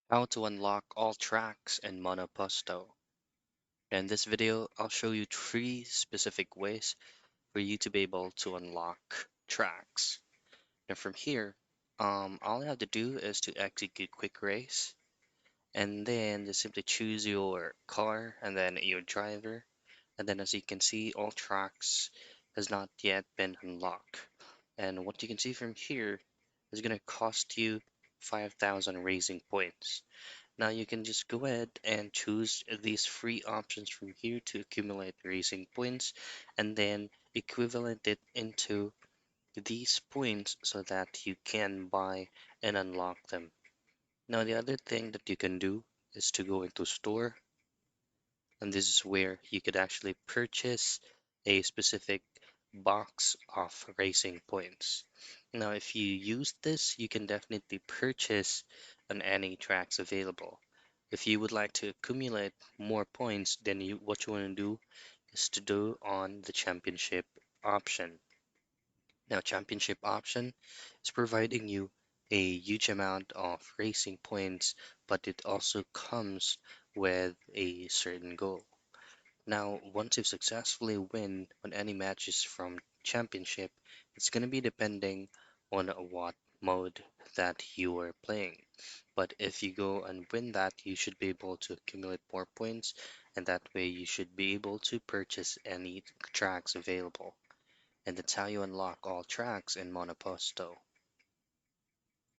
How to unlock all tracks in Monoposto. In this video, I'll show you three specific ways for you to be able to unlock tracks. Now from here, all you have to do is to execute quick race and then just simply choose your car and then your driver. And then as you can see, all tracks has not yet been unlocked. And what you can see from here is going to cost you 5,000 racing points. Now you can just go ahead and choose these free options from here to accumulate racing points and then equivalent it into these points so that you can buy and unlock them. Now the other thing that you can do is to go into store, and this is where you could actually purchase a specific box of racing points. Now if you use this, you can definitely purchase on any tracks available. If you would like to accumulate more points, then what you want to do is to do on the championship option. Now, championship option is providing you a huge amount of racing points, but it also comes with a certain goal. Now, once you successfully win on any matches from championship, it's going to be depending on what mode that you are playing. But if you go and win that, you should be able to accumulate more points, and that way you should be able to purchase any tracks available. And that's how you unlock all tracks in Monoposto.